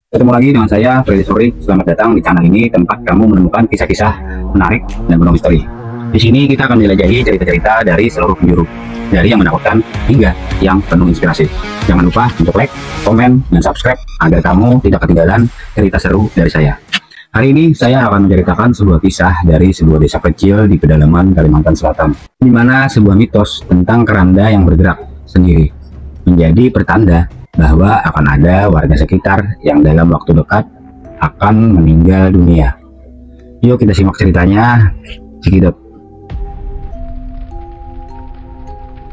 Ketemu lagi dengan saya, Freddy Sori. Selamat datang di channel ini, tempat kamu menemukan kisah-kisah menarik dan penuh misteri. Di sini kita akan menjelajahi cerita-cerita dari seluruh penjuru, dari yang menakutkan hingga yang penuh inspirasi. Jangan lupa untuk like, komen, dan subscribe agar kamu tidak ketinggalan cerita seru dari saya. Hari ini saya akan menceritakan sebuah kisah dari sebuah desa kecil di pedalaman Kalimantan Selatan, di mana sebuah mitos tentang keranda yang bergerak sendiri menjadi pertanda bahwa akan ada warga sekitar yang dalam waktu dekat akan meninggal dunia. Yuk kita simak ceritanya. Cekidot.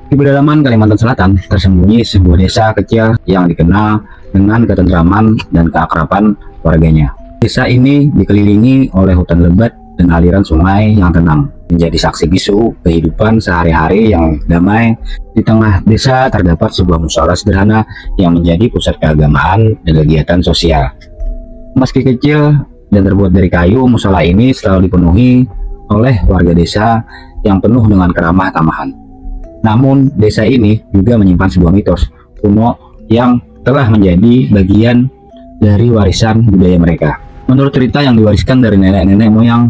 Di pedalaman Kalimantan Selatan tersembunyi sebuah desa kecil yang dikenal dengan ketentraman dan keakraban warganya. Desa ini dikelilingi oleh hutan lebat dan aliran sungai yang tenang, menjadi saksi bisu kehidupan sehari-hari yang damai. Di tengah desa terdapat sebuah musyawarah sederhana yang menjadi pusat keagamaan dan kegiatan sosial. Meski kecil dan terbuat dari kayu, musyawarah ini selalu dipenuhi oleh warga desa yang penuh dengan keramah tamahan. Namun desa ini juga menyimpan sebuah mitos kuno yang telah menjadi bagian dari warisan budaya mereka. Menurut cerita yang diwariskan dari nenek-nenek moyang,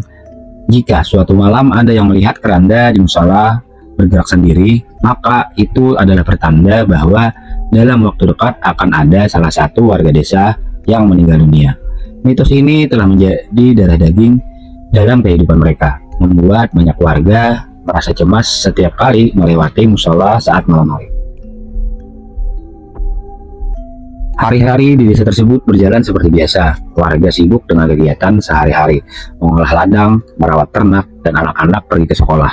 jika suatu malam ada yang melihat keranda di musala bergerak sendiri, maka itu adalah pertanda bahwa dalam waktu dekat akan ada salah satu warga desa yang meninggal dunia. Mitos ini telah menjadi darah daging dalam kehidupan mereka, membuat banyak warga merasa cemas setiap kali melewati musala saat malam hari. Hari-hari di desa tersebut berjalan seperti biasa. Warga sibuk dengan kegiatan sehari-hari, mengolah ladang, merawat ternak, dan anak-anak pergi ke sekolah.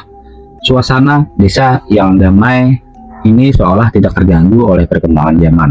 Suasana desa yang damai ini seolah tidak terganggu oleh perkembangan zaman,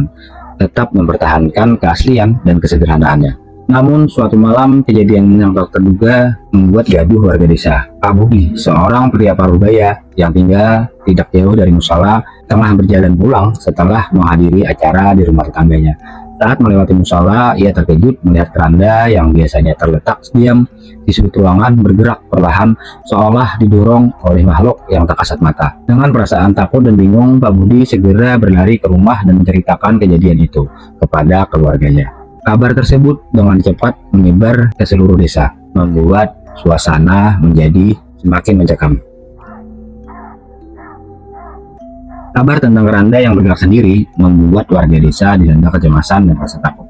tetap mempertahankan keaslian dan kesederhanaannya. Namun suatu malam kejadian yang tak terduga membuat gaduh warga desa. Pak Budi, seorang pria parubaya yang tinggal tidak jauh dari musala, tengah berjalan pulang setelah menghadiri acara di rumah tetangganya. Saat melewati musala, ia terkejut melihat keranda yang biasanya terletak diam di sudut ruangan bergerak perlahan, seolah didorong oleh makhluk yang tak kasat mata. Dengan perasaan takut dan bingung, Pak Budi segera berlari ke rumah dan menceritakan kejadian itu kepada keluarganya. Kabar tersebut dengan cepat menyebar ke seluruh desa, membuat suasana menjadi semakin mencekam. Kabar tentang keranda yang bergerak sendiri membuat warga desa dilanda kecemasan dan rasa takut.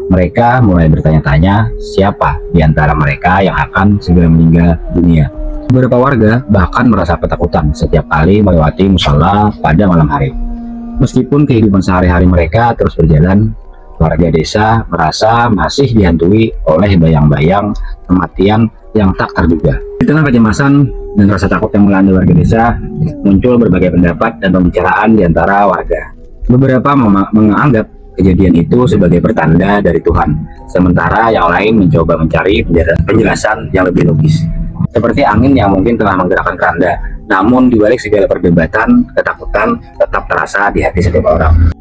Mereka mulai bertanya-tanya siapa di antara mereka yang akan segera meninggal dunia. Beberapa warga bahkan merasa ketakutan setiap kali melewati musala pada malam hari. Meskipun kehidupan sehari-hari mereka terus berjalan, warga desa merasa masih dihantui oleh bayang-bayang kematian yang tak terduga. Di tengah kecemasan dan rasa takut yang melanda warga desa, muncul berbagai pendapat dan pembicaraan di antara warga. Beberapa menganggap kejadian itu sebagai pertanda dari Tuhan, sementara yang lain mencoba mencari penjelasan yang lebih logis, seperti angin yang mungkin telah menggerakkan keranda. Namun di balik segala perdebatan, ketakutan tetap terasa di hati setiap orang.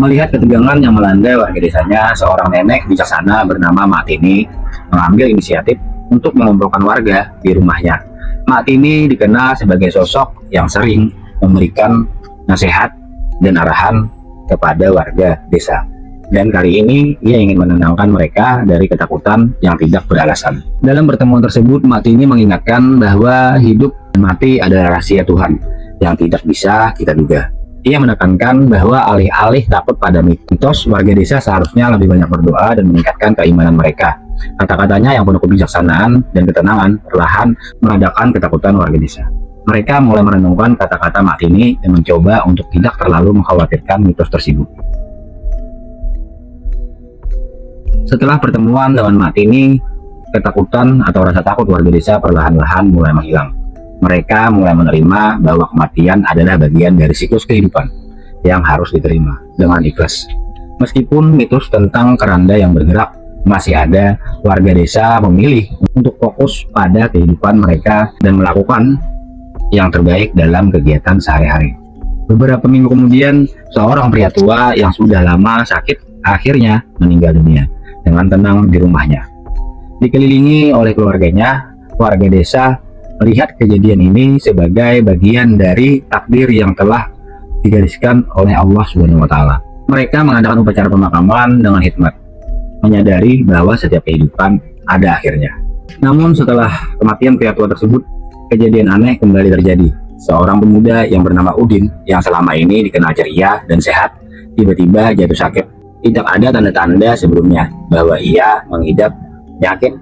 Melihat ketegangan yang melanda warga desanya, seorang nenek bijaksana bernama Mak Tini mengambil inisiatif untuk mengumpulkan warga di rumahnya. Mak Tini dikenal sebagai sosok yang sering memberikan nasihat dan arahan kepada warga desa. Dan kali ini ia ingin menenangkan mereka dari ketakutan yang tidak beralasan. Dalam pertemuan tersebut, Mak Tini mengingatkan bahwa hidup dan mati adalah rahasia Tuhan yang tidak bisa kita duga. Ia menekankan bahwa alih-alih takut pada mitos, warga desa seharusnya lebih banyak berdoa dan meningkatkan keimanan mereka. Kata-katanya yang penuh kebijaksanaan dan ketenangan perlahan meredakan ketakutan warga desa. Mereka mulai merenungkan kata-kata Mak Tini dan mencoba untuk tidak terlalu mengkhawatirkan mitos tersebut. Setelah pertemuan dengan Mak Tini, ketakutan atau rasa takut warga desa perlahan-lahan mulai menghilang. Mereka mulai menerima bahwa kematian adalah bagian dari siklus kehidupan yang harus diterima dengan ikhlas. Meskipun mitos tentang keranda yang bergerak masih ada, warga desa memilih untuk fokus pada kehidupan mereka dan melakukan yang terbaik dalam kegiatan sehari-hari. Beberapa minggu kemudian, seorang pria tua yang sudah lama sakit akhirnya meninggal dunia dengan tenang di rumahnya. Dikelilingi oleh keluarganya, warga desa melihat kejadian ini sebagai bagian dari takdir yang telah digariskan oleh Allah Subhanahu wa Ta'ala. Mereka mengadakan upacara pemakaman dengan hikmat, menyadari bahwa setiap kehidupan ada akhirnya. Namun setelah kematian pria tua tersebut, kejadian aneh kembali terjadi. Seorang pemuda yang bernama Udin, yang selama ini dikenal ceria dan sehat, tiba-tiba jatuh sakit. Tidak ada tanda-tanda sebelumnya bahwa ia mengidap penyakit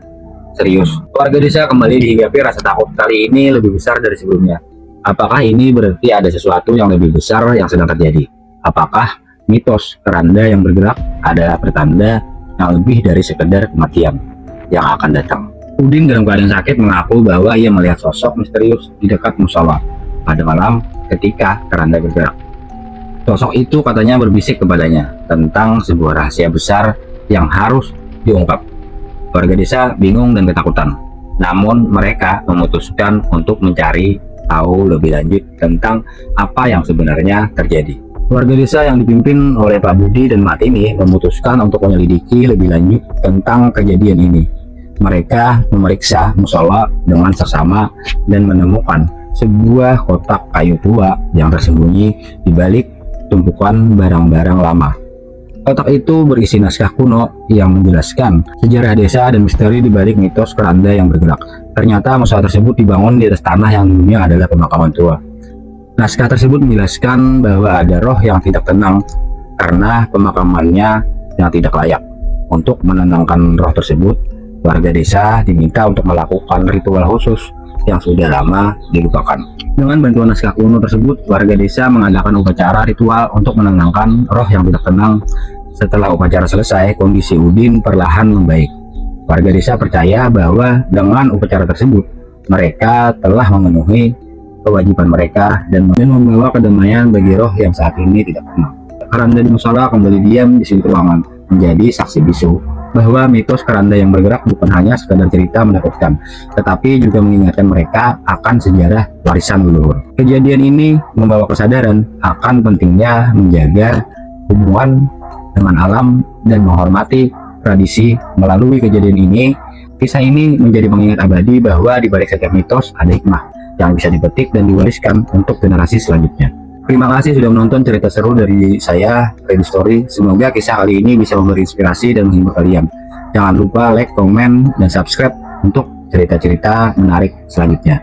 serius. Warga desa kembali dihinggapi rasa takut, kali ini lebih besar dari sebelumnya. Apakah ini berarti ada sesuatu yang lebih besar yang sedang terjadi? Apakah mitos keranda yang bergerak adalah pertanda yang lebih dari sekedar kematian yang akan datang? Udin dalam keadaan sakit mengaku bahwa ia melihat sosok misterius di dekat musola pada malam ketika keranda bergerak. Sosok itu katanya berbisik kepadanya tentang sebuah rahasia besar yang harus diungkap. Warga desa bingung dan ketakutan, namun mereka memutuskan untuk mencari tahu lebih lanjut tentang apa yang sebenarnya terjadi. Warga desa yang dipimpin oleh Pak Budi dan Mak Tini memutuskan untuk menyelidiki lebih lanjut tentang kejadian ini. Mereka memeriksa musola dengan seksama dan menemukan sebuah kotak kayu tua yang tersembunyi di balik tumpukan barang-barang lama. Kotak itu berisi naskah kuno yang menjelaskan sejarah desa dan misteri di balik mitos keranda yang bergerak. Ternyata musola tersebut dibangun di atas tanah yang dulunya adalah pemakaman tua. Naskah tersebut menjelaskan bahwa ada roh yang tidak tenang karena pemakamannya yang tidak layak. Untuk menenangkan roh tersebut, warga desa diminta untuk melakukan ritual khusus yang sudah lama dilupakan. Dengan bantuan naskah kuno tersebut, warga desa mengadakan upacara ritual untuk menenangkan roh yang tidak tenang. Setelah upacara selesai, kondisi Udin perlahan membaik. Warga desa percaya bahwa dengan upacara tersebut, mereka telah memenuhi kewajiban mereka dan membawa kedamaian bagi roh yang saat ini tidak tenang. Keranda di musola kembali diam di sudut ruangan, menjadi saksi bisu bahwa mitos keranda yang bergerak bukan hanya sekadar cerita menakutkan, tetapi juga mengingatkan mereka akan sejarah warisan leluhur. Kejadian ini membawa kesadaran akan pentingnya menjaga hubungan dengan alam dan menghormati tradisi. Melalui kejadian ini, kisah ini menjadi pengingat abadi bahwa di balik setiap mitos ada hikmah yang bisa dipetik dan diwariskan untuk generasi selanjutnya. Terima kasih sudah menonton cerita seru dari saya, Ren Story. Semoga kisah kali ini bisa memberi inspirasi dan menghibur kalian. Jangan lupa like, komen, dan subscribe untuk cerita-cerita menarik selanjutnya.